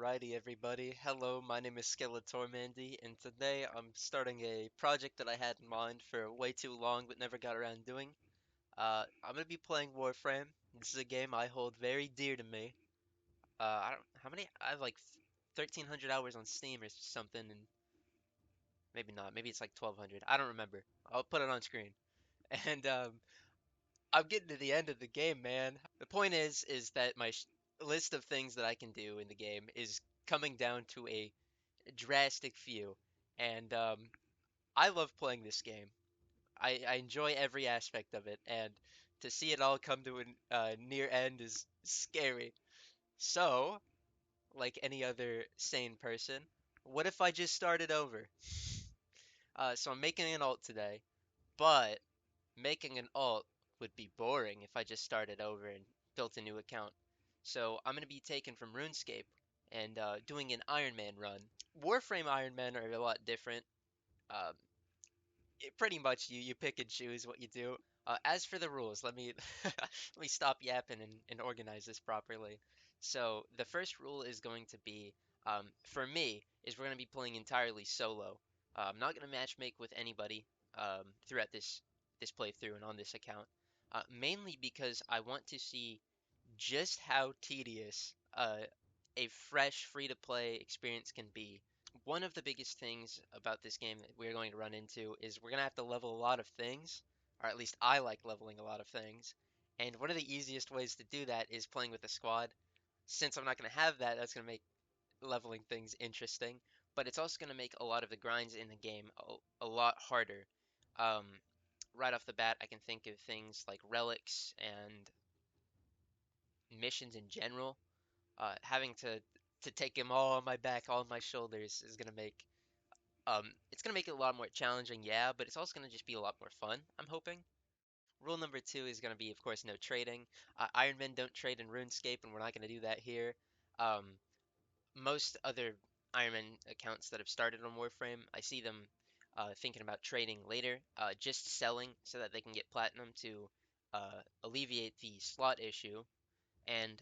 Alrighty, everybody. Hello, my name is Skeletormandee, and today I'm starting a project that I had in mind for way too long but never got around doing. I'm gonna be playing Warframe. This is a game I hold very dear to me. I don't, how many? I have like 1,300 hours on Steam or something, and maybe not. Maybe it's like 1,200. I don't remember. I'll put it on screen. And I'm getting to the end of the game, man. The point is that my list of things that I can do in the game is coming down to a drastic few. And I love playing this game. I enjoy every aspect of it, and to see it all come to a near end is scary. So, like any other sane person, what if I just started over? So I'm making an alt today, but making an alt would be boring if I just started over and built a new account. So I'm going to be taken from RuneScape and doing an Iron Man run. Warframe Iron Men are a lot different. Um, pretty much you pick and choose what you do. As for the rules, let me let me stop yapping and organize this properly. So the first rule is going to be, for me, is we're going to be playing entirely solo. I'm not going to matchmake with anybody throughout this playthrough and on this account, mainly because I want to see just how tedious a fresh free-to-play experience can be. One of the biggest things about this game that we're going to run into is we're going to have to level a lot of things, or at least I like leveling a lot of things. And one of the easiest ways to do that is playing with a squad. Since I'm not going to have that, that's going to make leveling things interesting, but it's also going to make a lot of the grinds in the game a lot harder. Um, right off the bat, I can think of things like relics and missions in general. Having to take them all on my back, all on my shoulders is gonna make it's gonna make it a lot more challenging, yeah, but it's also gonna just be a lot more fun, I'm hoping. Rule number two is gonna be, of course, no trading. Iron Men don't trade in RuneScape, and we're not gonna do that here. Um, most other Iron Man accounts that have started on Warframe, I see them thinking about trading later, just selling so that they can get platinum to alleviate the slot issue. And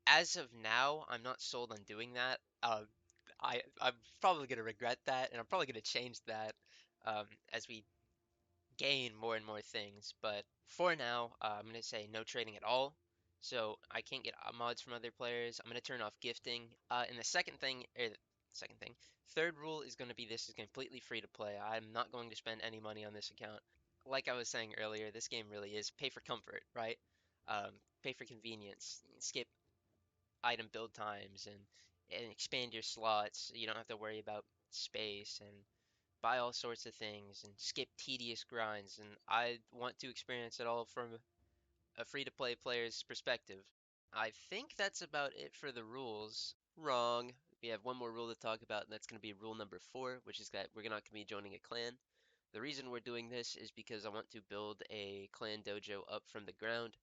as of now, I'm not sold on doing that. I'm probably gonna regret that, and I'm probably gonna change that as we gain more and more things. But for now, I'm gonna say no trading at all. So I can't get mods from other players. I'm gonna turn off gifting. And the second thing, second thing, third rule is gonna be this is completely free to play. I'm not going to spend any money on this account. Like I was saying earlier, this game really is pay for comfort, right? Um, pay for convenience. Skip item build times and expand your slots. You don't have to worry about space and buy all sorts of things and skip tedious grinds. And I want to experience it all from a free to play player's perspective. I think that's about it for the rules. Wrong. We have one more rule to talk about, and that's going to be rule number four, which is that we're not going to be joining a clan. The reason we're doing this is because I want to build a clan dojo up from the ground,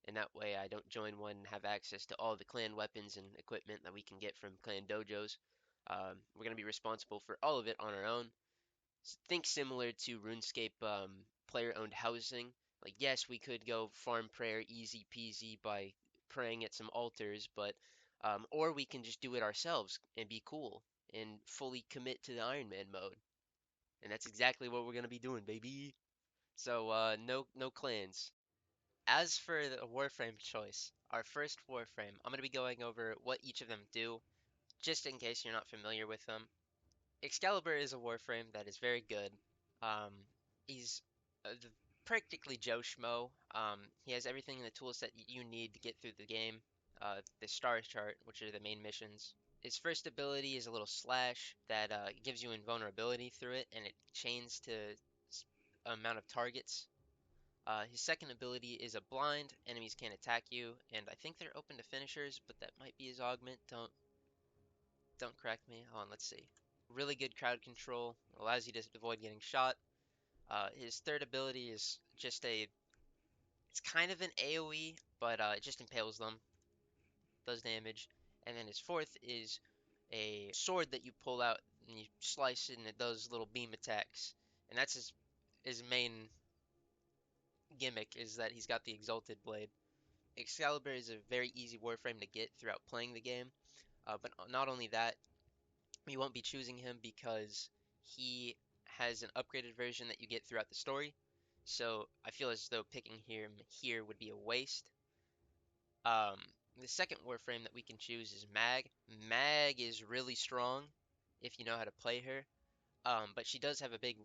and that way I don't join one and have access to all the clan weapons and equipment that we can get from clan dojos. We're going to be responsible for all of it on our own. Think similar to RuneScape player-owned housing. Like, yes, we could go farm prayer easy peasy by praying at some altars, but or we can just do it ourselves and be cool and fully commit to the Iron Man mode. And that's exactly what we're gonna be doing, baby. So no clans. As for the Warframe choice, our first Warframe, I'm gonna be going over what each of them do, just in case you're not familiar with them. Excalibur is a Warframe that is very good. Um, he's practically Joe Schmo. He has everything in the toolset you need to get through the game. The star chart, which are the main missions. His first ability is a little slash that gives you invulnerability through it, and it chains to amount of targets. His second ability is a blind. Enemies can't attack you, and I think they're open to finishers, but that might be his augment. Don't correct me. Hold on, let's see. Really good crowd control, allows you to avoid getting shot. His third ability is just it's kind of an AoE, but it just impales them, does damage. And then his fourth is a sword that you pull out and you slice it and it does little beam attacks. And that's his main gimmick is that he's got the Exalted Blade. Excalibur is a very easy Warframe to get throughout playing the game. But not only that, you won't be choosing him because he has an upgraded version that you get throughout the story. So I feel as though picking him here would be a waste. Um, the second Warframe that we can choose is Mag. Mag is really strong if you know how to play her. But she does have a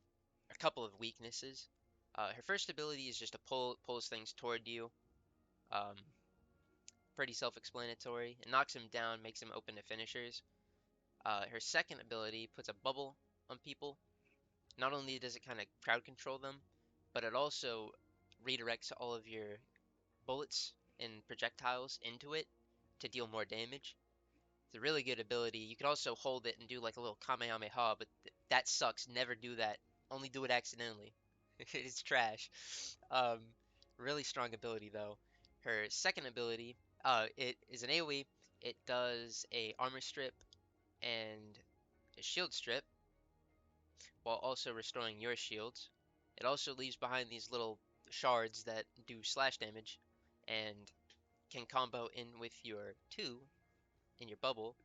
couple of weaknesses. Her first ability is just to pulls things toward you. Um, Pretty self-explanatory. It knocks him down, makes him open to finishers. Her second ability puts a bubble on people. Not only does it kind of crowd control them, but it also redirects all of your bullets and projectiles into it to deal more damage. It's a really good ability. You can also hold it and do like a little Kamehameha, but that sucks. Never do that. Only do it accidentally. It's trash. Um, Really strong ability though. Her second ability, it is an AoE. It does a armor strip and a shield strip while also restoring your shields. It also leaves behind these little shards that do slash damage and can combo in with your 2 in your bubble.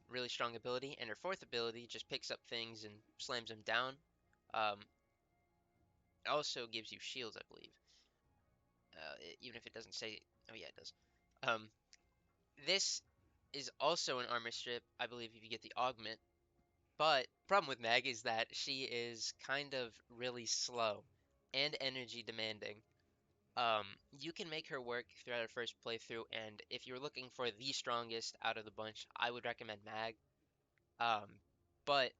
Really strong ability. And her fourth ability just picks up things and slams them down. Um, it also gives you shields, I believe. Even if it doesn't say. Oh, yeah, it does. Um, this is also an armor strip, I believe, if you get the augment. But problem with Meg is that she is kind of really slow and energy demanding. You can make her work throughout her first playthrough, and if you're looking for the strongest out of the bunch, I would recommend Mag. Um, but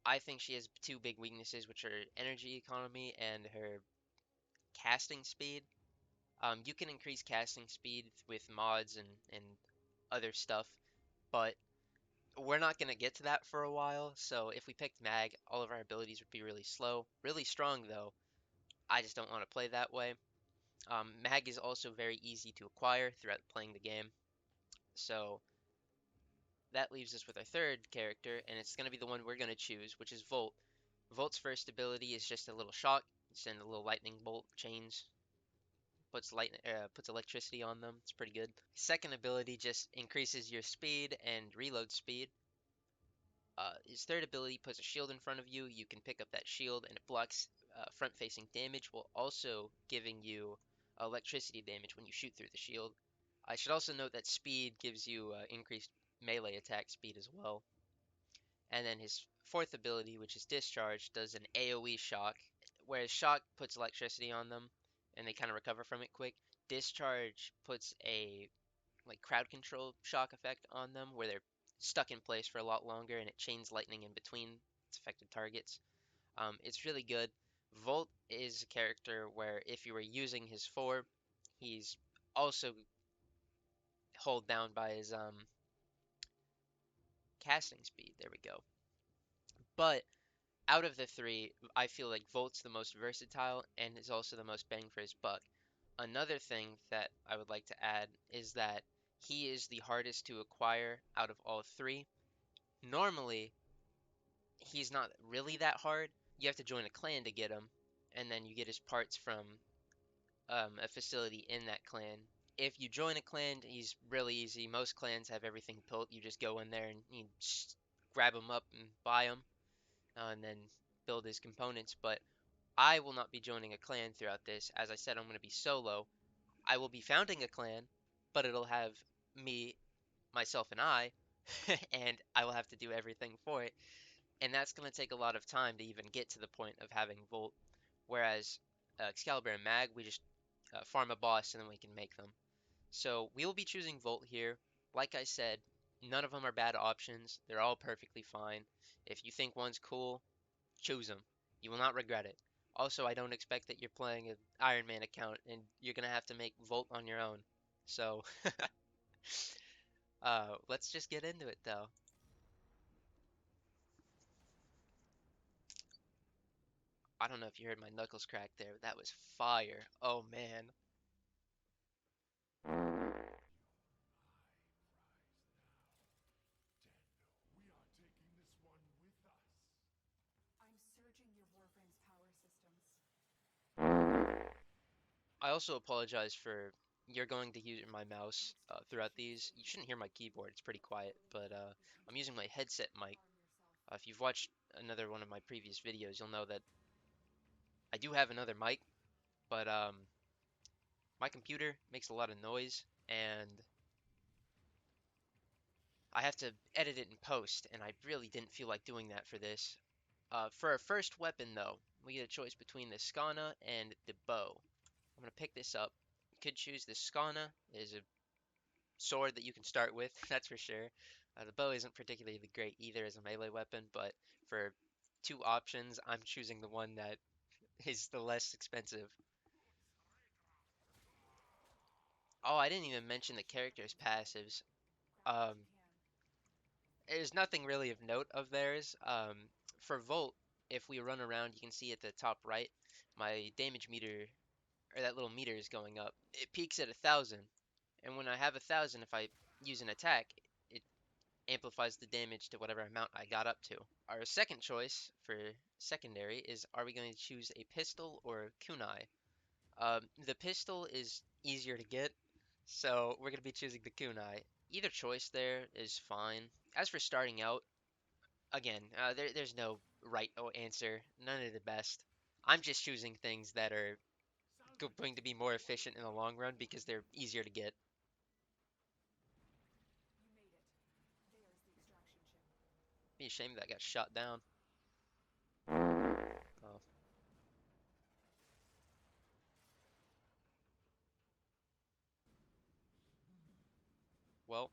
I think she has two big weaknesses, which are energy economy and her casting speed. You can increase casting speed with mods and other stuff, but we're not going to get to that for a while. So if we picked Mag, all of our abilities would be really slow. Really strong, though. I just don't want to play that way. Mag is also very easy to acquire throughout playing the game. So that leaves us with our third character, and it's going to be the one we're going to choose, which is Volt. Volt's first ability is just a little shock. Send a little lightning bolt chains, puts electricity on them. It's pretty good. Second ability just increases your speed and reload speed. His third ability puts a shield in front of you. You can pick up that shield and it blocks front-facing damage while also giving you electricity damage when you shoot through the shield. I should also note that speed gives you increased melee attack speed as well. And then his fourth ability, which is Discharge, does an AoE shock, whereas Shock puts electricity on them and they kind of recover from it quick. Discharge puts a like crowd control shock effect on them where they're stuck in place for a lot longer and it chains lightning in between its affected targets. It's really good. Volt is a character where if you were using his 4, he's also hold down by his casting speed. There we go. But out of the three, I feel like Volt's the most versatile and is also the most bang for his buck. Another thing that I would like to add is that he is the hardest to acquire out of all three. Normally, he's not really that hard. You have to join a clan to get him, and then you get his parts from a facility in that clan. If you join a clan, he's really easy. Most clans have everything built. You just go in there and you just grab him up and buy him, and then build his components. But I will not be joining a clan throughout this. As I said, I'm going to be solo. I will be founding a clan, but it'll have me, myself, and I, and I will have to do everything for it. And that's going to take a lot of time to even get to the point of having Volt. Whereas Excalibur and Mag, we just farm a boss and then we can make them. So we will be choosing Volt here. Like I said, none of them are bad options. They're all perfectly fine. If you think one's cool, choose them. You will not regret it. Also, I don't expect that you're playing an Iron Man account and you're going to have to make Volt on your own. So, let's just get into it though. I don't know if you heard my knuckles crack there. That was fire. Oh man. I also apologize for you're going to use my mouse throughout these. You shouldn't hear my keyboard, it's pretty quiet, but I'm using my headset mic. If you've watched another one of my previous videos, you'll know that I do have another mic, but my computer makes a lot of noise, and I have to edit it in post, and I really didn't feel like doing that for this. For our first weapon, though, we get a choice between the Skana and the bow. I'm gonna pick this up. You could choose the Skana. It is a sword that you can start with, that's for sure. The bow isn't particularly great either as a melee weapon, but for two options, I'm choosing the one that is the less expensive. Oh, I didn't even mention the character's passives. Um, there's nothing really of note of theirs. For Volt, if we run around, you can see at the top right, my damage meter, or that little meter is going up. It peaks at 1,000, and when I have 1,000, if I use an attack, it amplifies the damage to whatever amount I got up to. Our second choice for secondary is, are we going to choose a pistol or a kunai? The pistol is easier to get, so we're going to be choosing the kunai. Either choice there is fine. As for starting out, again, there's no right answer. None of the best. I'm just choosing things that are going to be more efficient in the long run because they're easier to get. Be a shame that got shot down. Oh, well,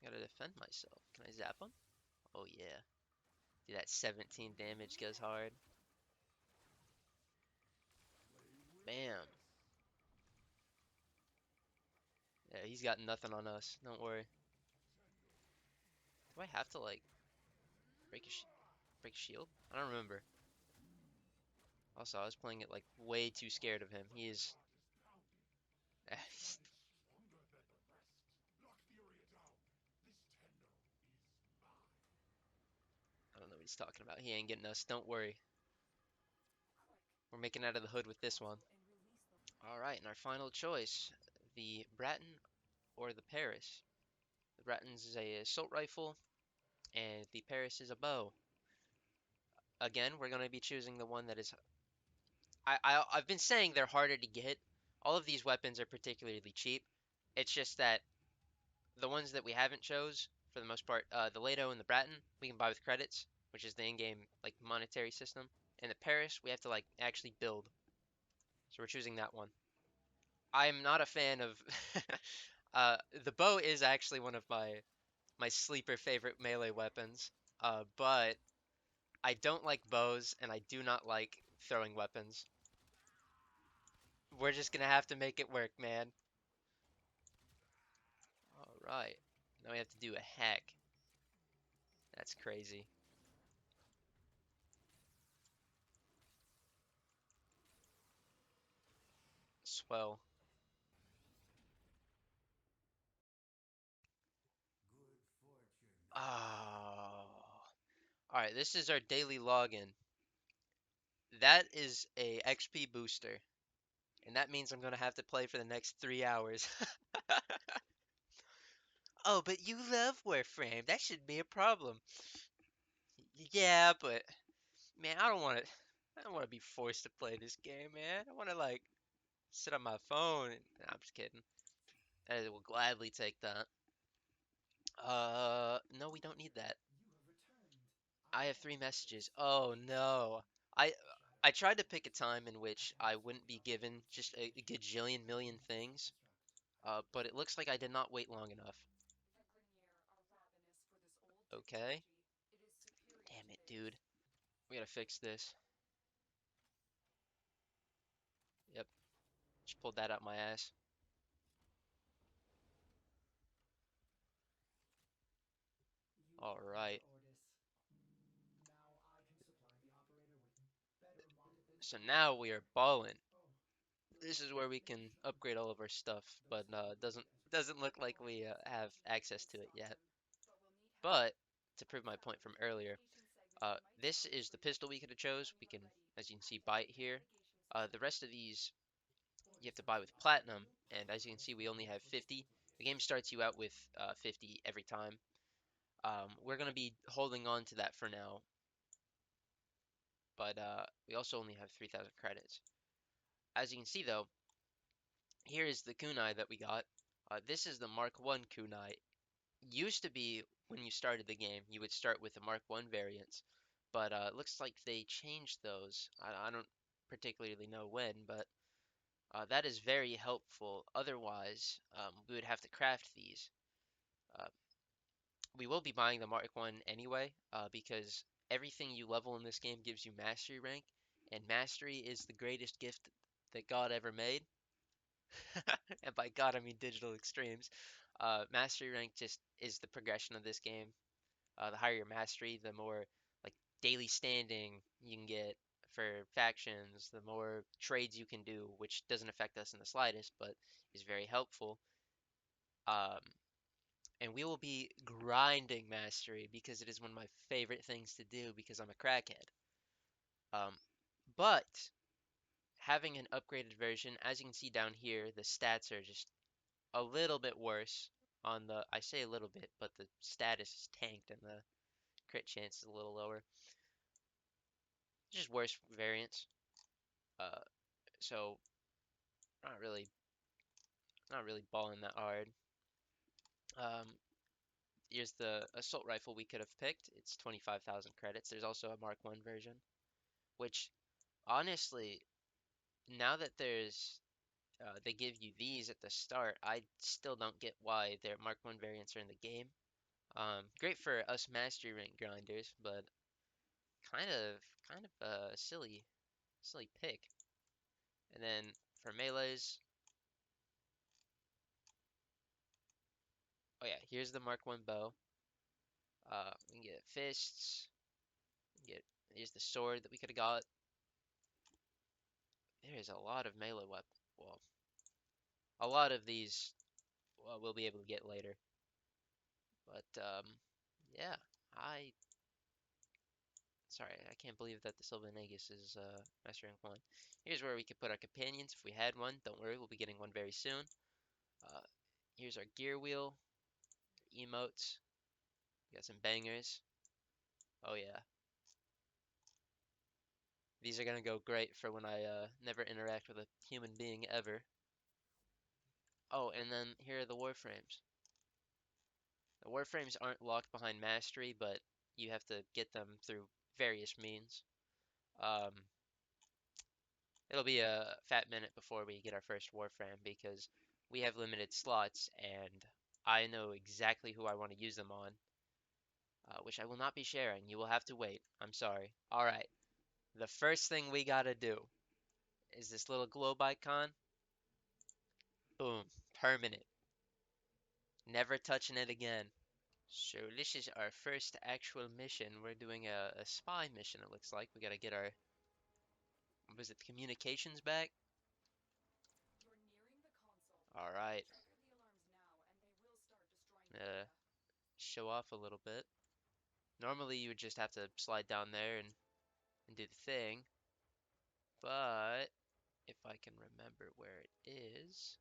gotta defend myself. Can I zap him? Oh yeah. Dude, that 17 damage goes hard. Bam. Yeah, he's got nothing on us. Don't worry. Do I have to like break a break a shield? I don't remember. Also, I was playing it like way too scared of him. He is. I don't know what he's talking about. He ain't getting us. Don't worry. We're making out of the hood with this one. All right, and our final choice: the Bratton or the Paris. The Bratton's is a assault rifle, and the Paris is a bow. Again, we're going to be choosing the one that is. I've been saying they're harder to get. All of these weapons are particularly cheap. It's just that the ones that we haven't chose, for the most part, the Lado and the Bratton, we can buy with credits, which is the in-game like monetary system. And the Paris, we have to like actually build. So we're choosing that one. I'm not a fan of. uh, the bow is actually one of my sleeper favorite melee weapons. But I don't like bows, and I do not like throwing weapons. We're just gonna have to make it work, man. All right. Now we have to do a hack. That's crazy. Swell. Oh. All right, this is our daily login. That is a XP booster, and that means I'm gonna have to play for the next 3 hours. Oh, but you love Warframe. That shouldn't be a problem. Yeah, but man, I don't want to. I don't want to be forced to play this game, man. I want to like sit on my phone. Nah, I'm just kidding. I will gladly take that. No, we don't need that. I have three messages. Oh no. I I tried to pick a time in which I wouldn't be given just a gajillion million things, but it looks like I did not wait long enough. Okay. Damn it, dude. We gotta fix this. Yep, just pulled that out my ass. All right. So now we are balling. This is where we can upgrade all of our stuff, but doesn't look like we have access to it yet. But to prove my point from earlier, this is the pistol we could have chose. We can, as you can see, buy it here. The rest of these you have to buy with platinum, and as you can see, we only have 50. The game starts you out with 50 every time. We're gonna be holding on to that for now, but we also only have 3,000 credits. As you can see, though, here is the kunai that we got. This is the Mark 1 kunai. Used to be when you started the game, you would start with the Mark 1 variants, but it looks like they changed those. I don't particularly know when, but that is very helpful. Otherwise, we would have to craft these. Uh, we will be buying the Mark 1 anyway, because everything you level in this game gives you mastery rank, and mastery is the greatest gift that God ever made. And by God, I mean digital extremes. Mastery rank just is the progression of this game. The higher your mastery, the more like daily standing you can get for factions, the more trades you can do, which doesn't affect us in the slightest, but is very helpful. Um, and we will be grinding mastery because it is one of my favorite things to do because I'm a crackhead. Um, but having an upgraded version, as you can see down here, the stats are just a little bit worse on the, I say a little bit, but the status is tanked and the crit chance is a little lower. Just worse variants. Uh, so not really, not really balling that hard. Um, Here's the assault rifle we could have picked. It's 25,000 credits. There's also a Mark 1 version, which honestly, now that they give you these at the start, I still don't get why their Mark 1 variants are in the game. Great for us mastery rank grinders, but kind of a silly pick. And then for melees, oh yeah, here's the Mark 1 bow. We can get fists. We can get here's the sword that we could have got. There is a lot of melee weapon. Well, a lot of these we'll be able to get later. But yeah, I sorry, I can't believe that the Sylvanegus is Master Rank 1. Here's where we could put our companions if we had one. Don't worry, we'll be getting one very soon. Uh, Here's our gear wheel, emotes. We got some bangers. Oh yeah, these are gonna go great for when I never interact with a human being ever. Oh, and then here are the Warframes. The Warframes aren't locked behind mastery, but you have to get them through various means. Um, It'll be a fat minute before we get our first Warframe because we have limited slots and I know exactly who I want to use them on, which I will not be sharing. You will have to wait. I'm sorry. Alright, the first thing we gotta do is this little globe icon. Boom. Permanent. Never touching it again. So this is our first actual mission. We're doing a spy mission, it looks like. We gotta get our, was it communications back? Alright. Show off a little bit. Normally you would just have to slide down there and do the thing, but if I can remember where it is.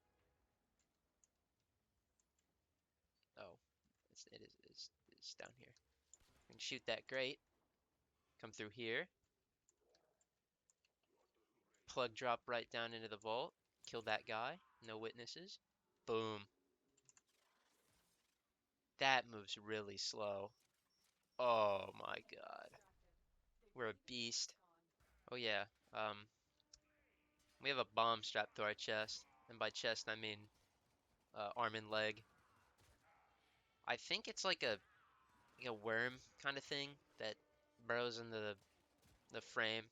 Oh, it's down here. I can shoot that grate, come through here, plug drop right down into the vault, kill that guy, no witnesses. Boom. That moves really slow. Oh my god. We're a beast. Oh yeah, um, we have a bomb strapped to our chest, and by chest I mean arm and leg. I think it's like a worm kind of thing that burrows into the frame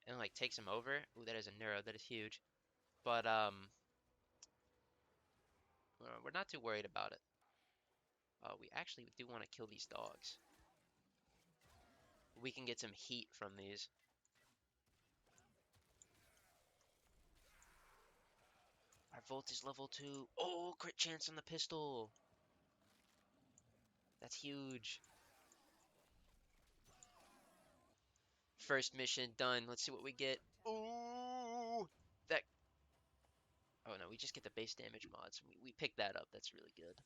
and like takes him over. Ooh, that is a neuro. That is huge. But we're not too worried about it. We actually do want to kill these dogs. We can get some heat from these. Our volt is level 2. Oh, crit chance on the pistol. That's huge. First mission done. Let's see what we get. Ooh, that. Oh no, we just get the base damage mods. We pick that up. That's really good.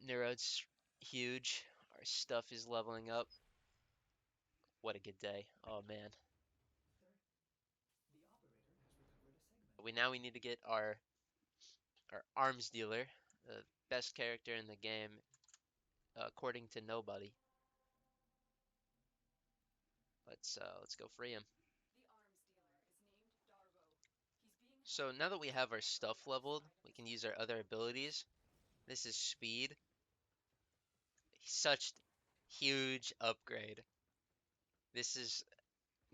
Neuro's huge. Our stuff is leveling up. What a good day. Oh man. We need to get our arms dealer, the best character in the game, according to nobody. Let's go free him. So now that we have our stuff leveled, we can use our other abilities. This is speed. Such huge upgrade. This is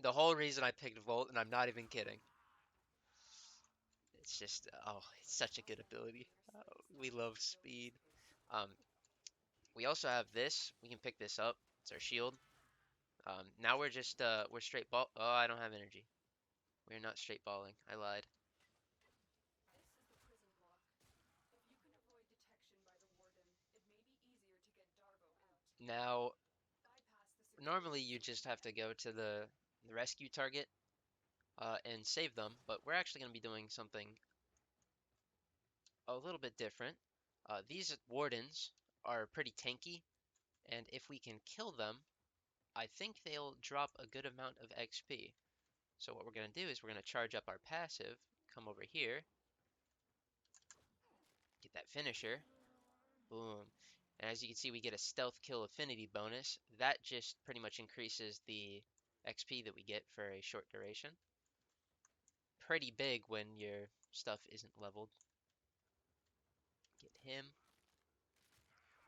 the whole reason I picked Volt, and I'm not even kidding. It's just, oh, it's such a good ability. We love speed. Um, we also have this. We can pick this up. It's our shield. Now we're straight ball. Oh, I don't have energy. We're not straight balling. I lied. Now, normally you just have to go to the rescue target and save them, but we're actually going to be doing something a little bit different. These wardens are pretty tanky, and if we can kill them, I think they'll drop a good amount of XP. So what we're going to do is we're going to charge up our passive, come over here, get that finisher, boom. And as you can see, we get a stealth kill affinity bonus. That just pretty much increases the XP that we get for a short duration. Pretty big when your stuff isn't leveled. Get him.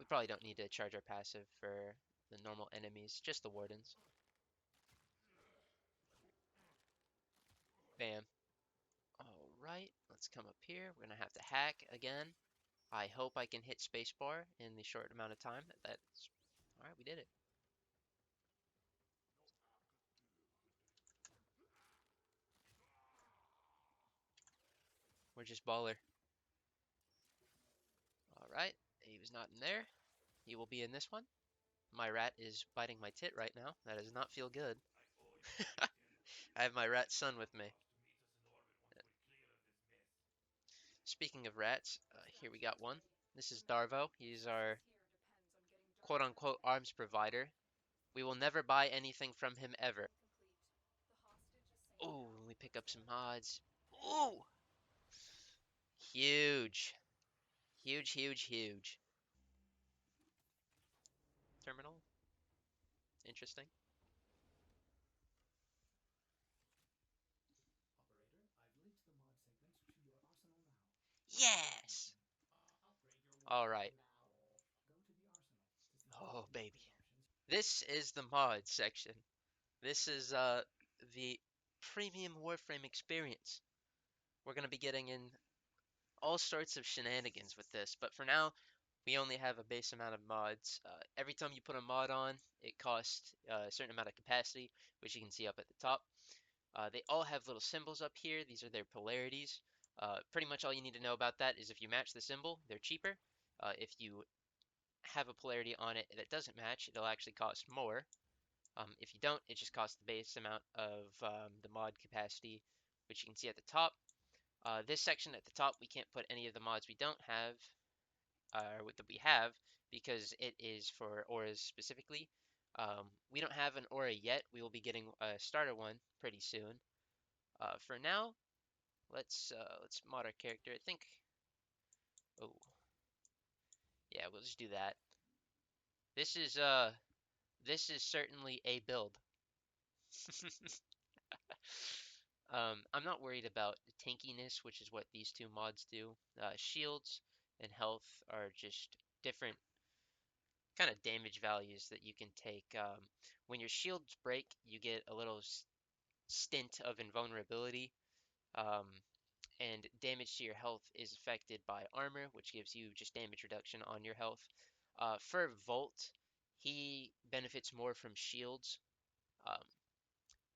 We probably don't need to charge our passive for the normal enemies, just the wardens. Bam. Alright, let's come up here. We're gonna have to hack again. I hope I can hit spacebar in the short amount of time. That's alright, we did it. We're just baller. Alright, he was not in there. He will be in this one. My rat is biting my tit right now. That does not feel good. I have my rat son with me. Speaking of rats, here we got one. This is Darvo. He's our quote-unquote arms provider. We will never buy anything from him ever. Ooh, we pick up some mods. Ooh! Huge. Huge, huge, huge. Terminal. Interesting. Yes! Alright. Oh, baby. This is the mod section. This is the premium Warframe experience. We're going to be getting in all sorts of shenanigans with this, but for now, we only have a base amount of mods. Every time you put a mod on, it costs a certain amount of capacity, which you can see up at the top. They all have little symbols up here. These are their polarities. Pretty much all you need to know about that is if you match the symbol, they're cheaper. If you have a polarity on it that doesn't match, it'll actually cost more. If you don't, it just costs the base amount of the mod capacity, which you can see at the top. This section at the top, we can't put any of the mods we don't have, or that we have, because it is for auras specifically. We don't have an aura yet. We will be getting a starter one pretty soon. For now, let's mod our character. I think. Oh, yeah, we'll just do that. This is this is certainly a build. I'm not worried about tankiness, which is what these two mods do. Shields and health are just different kind of damage values that you can take. When your shields break, you get a little stint of invulnerability, um, and damage to your health is affected by armor, which gives you just damage reduction on your health. For Volt, he benefits more from shields. Um,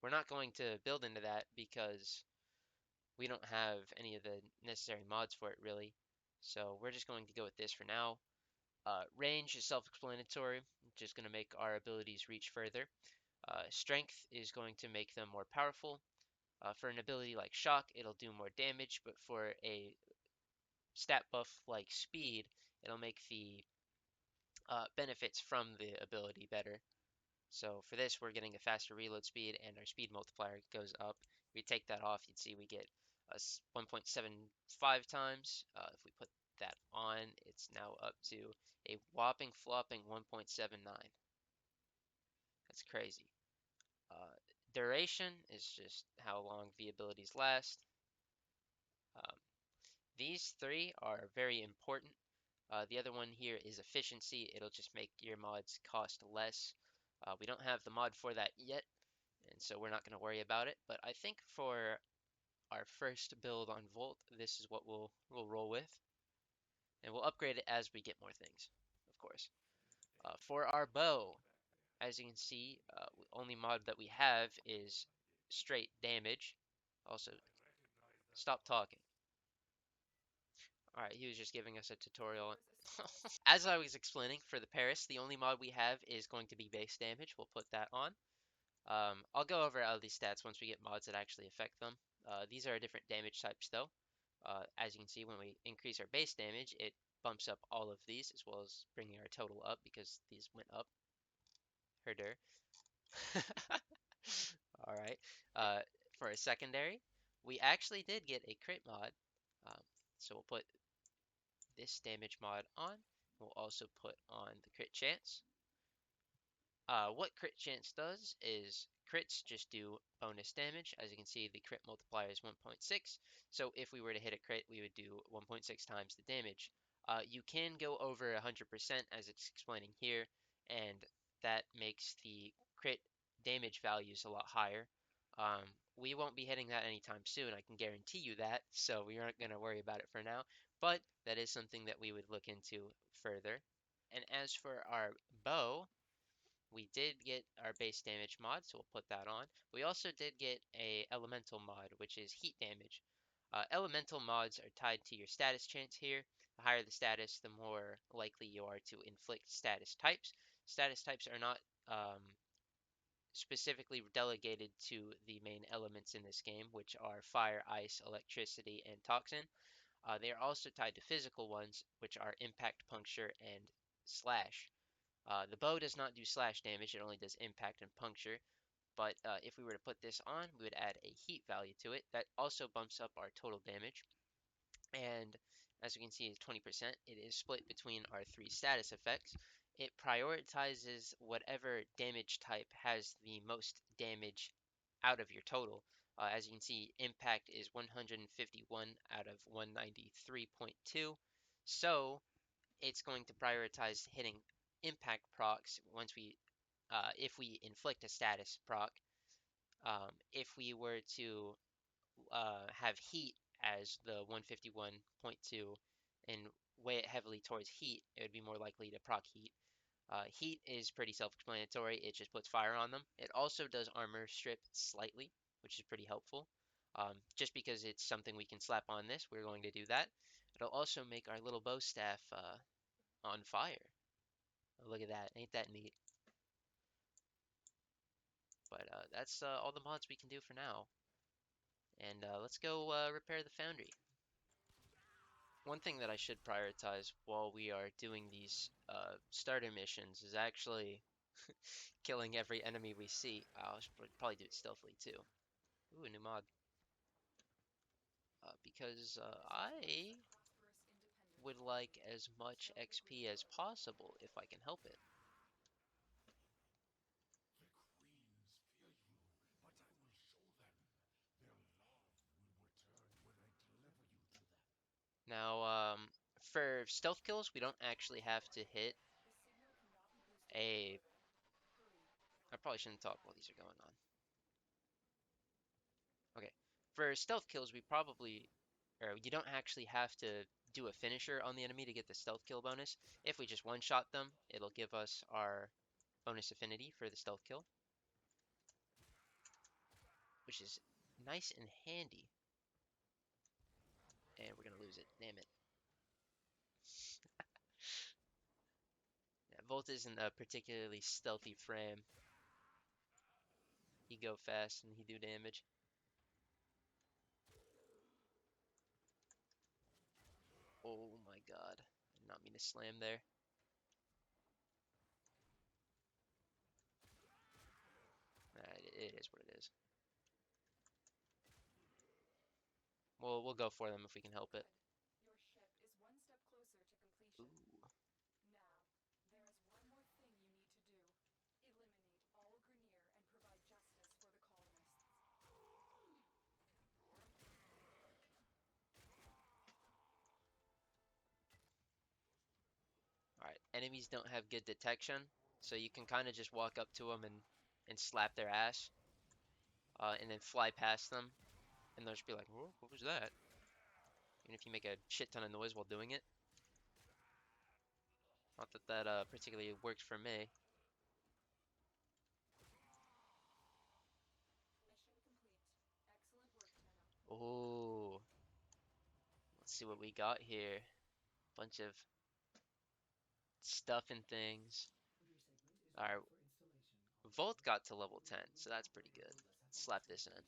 we're not going to build into that because we don't have any of the necessary mods for it really. So we're just going to go with this for now. Range is self-explanatory, just going to make our abilities reach further. Strength is going to make them more powerful. For an ability like Shock, it'll do more damage, but for a stat buff like Speed, it'll make the benefits from the ability better. So for this, we're getting a faster reload speed, and our speed multiplier goes up. If we take that off, you'd see we get a 1.75 times. If we put that on, it's now up to a whopping flopping 1.79. That's crazy. Uh, Duration is just how long the abilities last. Um, these three are very important. The other one here is efficiency. It'll just make your mods cost less. We don't have the mod for that yet, and so we're not going to worry about it. But I think for our first build on Volt, this is what we'll roll with, and we'll upgrade it as we get more things, of course. For our bow, as you can see, only mod that we have is straight damage. Also, stop talking. All right, he was just giving us a tutorial. As I was explaining, for the Paris, the only mod we have is going to be base damage. We'll put that on. I'll go over all these stats once we get mods that actually affect them. These are different damage types though. As you can see, when we increase our base damage, it bumps up all of these as well as bringing our total up because these went up. Herder. Alright. Uh, for a secondary, we actually did get a crit mod. Um, so we'll put this damage mod on. We'll also put on the crit chance. What crit chance does is crits just do bonus damage. As you can see, the crit multiplier is 1.6. So if we were to hit a crit, we would do 1.6 times the damage. You can go over 100% as it's explaining here, and that makes the crit damage values a lot higher. Um, we won't be hitting that anytime soon, I can guarantee you that, so we aren't going to worry about it for now, but that is something that we would look into further. And as for our bow, we did get our base damage mod, so we'll put that on. We also did get a elemental mod, which is heat damage. Elemental mods are tied to your status chance here. The higher the status, the more likely you are to inflict status types. Status types are not specifically delegated to the main elements in this game, which are fire, ice, electricity, and toxin. They are also tied to physical ones, which are impact, puncture, and slash. The bow does not do slash damage, it only does impact and puncture. But if we were to put this on, we would add a heat value to it. That also bumps up our total damage. And as you can see, it's 20%. It is split between our three status effects. It prioritizes whatever damage type has the most damage out of your total. As you can see, impact is 151 out of 193.2. So it's going to prioritize hitting impact procs once we if we inflict a status proc. If we were to have heat as the 151.2 and weigh it heavily towards heat, it would be more likely to proc heat. Heat is pretty self-explanatory. It just puts fire on them. It also does armor strip slightly, which is pretty helpful. Just because it's something we can slap on this, we're going to do that. It'll also make our little bow staff on fire. Oh, look at that. Ain't that neat? But that's all the mods we can do for now. And let's go repair the foundry. One thing that I should prioritize while we are doing these starter missions is actually killing every enemy we see. I should probably do it stealthily too. Ooh, a new mod. Because I would like as much XP as possible if I can help it. Now, for stealth kills, we don't actually have to hit a... I probably shouldn't talk while these are going on. Okay, for stealth kills, we probably, or you don't actually have to do a finisher on the enemy to get the stealth kill bonus. If we just one-shot them, it'll give us our bonus affinity for the stealth kill, which is nice and handy. And we're gonna lose it, damn it. Yeah, Volt isn't a particularly stealthy frame. He go fast and he do damage. my god. I did not mean to slam there. Alright, it is what it is. We'll go for them if we can help it. Ooh. Alright, enemies don't have good detection, so you can kind of just walk up to them and slap their ass, and then fly past them, and they'll just be like, "Whoa, what was that?" Even if you make a shit ton of noise while doing it. Not that that particularly works for me. Oh, let's see what we got here. Bunch of stuff and things. Alright, Volt got to level 10, so that's pretty good. Let's slap this in.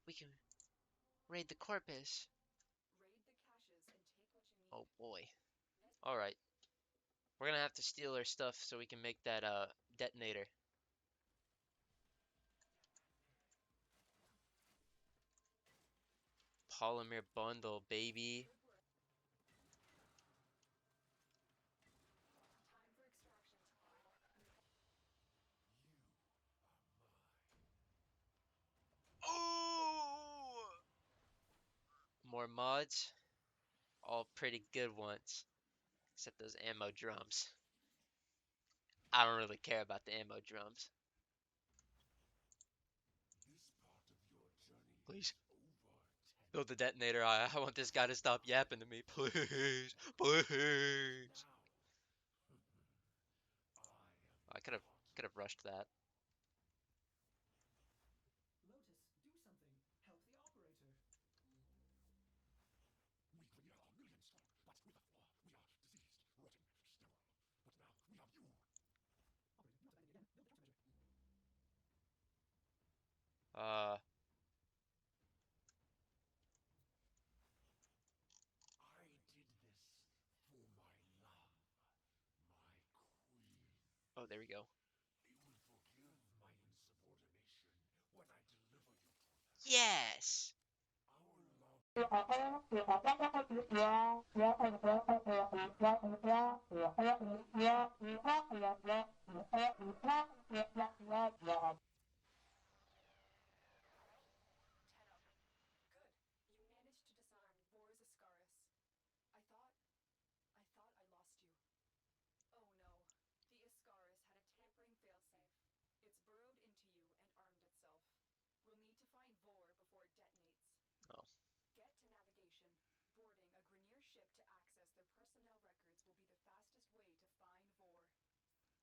We can raid the corpus. Oh boy. Alright, we're gonna have to steal their stuff so we can make that detonator. Polymer bundle, baby. Oh! More mods, all pretty good ones, except those ammo drums. I don't really care about the ammo drums. Please. Build the detonator. I want this guy to stop yapping to me. Please. Please. I could have rushed that. Uh oh, there we go. Yes. Oh,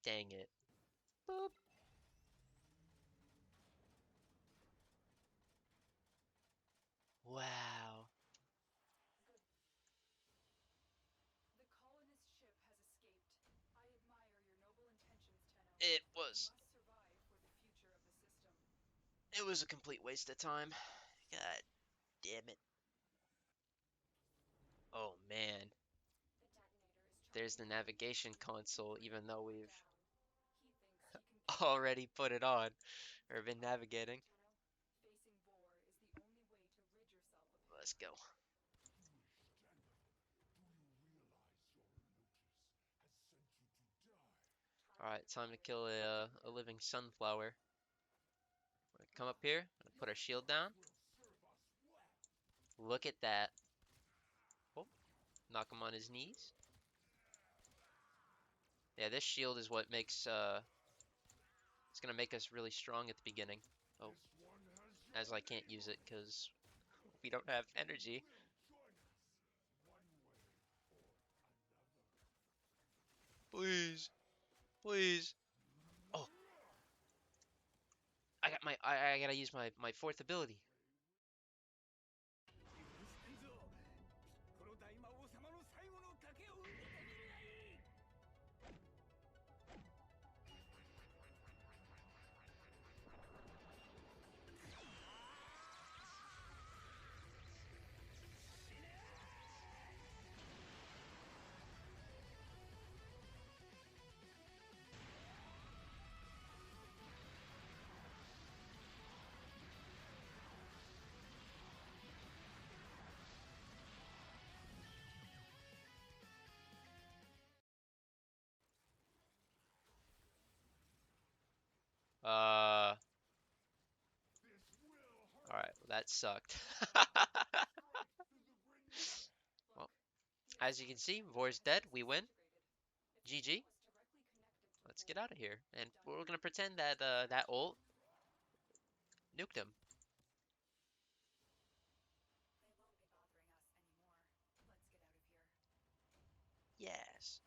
dang it. Boop. Wow. It was it was a complete waste of time. God damn it. Oh man. There's the navigation console, even though we've already put it on or been navigating. Let's go. Alright, time to kill a living sunflower. We're gonna come up here, gonna put our shield down. Look at that. Oh, knock him on his knees. Yeah, this shield is what makes it's gonna make us really strong at the beginning. Oh, as I can't use it because we don't have energy. Please, please. Oh, I gotta use my fourth ability. Uh, Alright, well, that sucked. Well, as you can see, Vor's dead. We win. GG. Let's get out of here. And we're gonna pretend that that ult nuked him. Yes.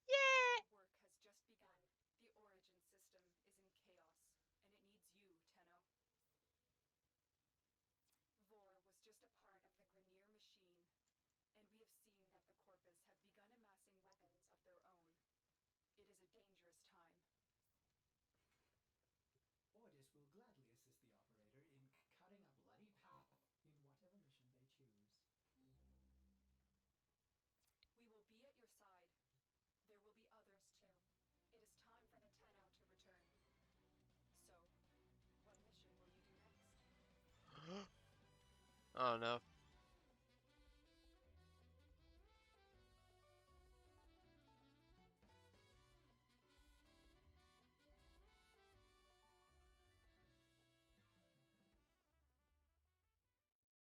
Yeah. Ordis will gladly assist the operator in cutting a bloody path in whatever mission they choose. Oh no.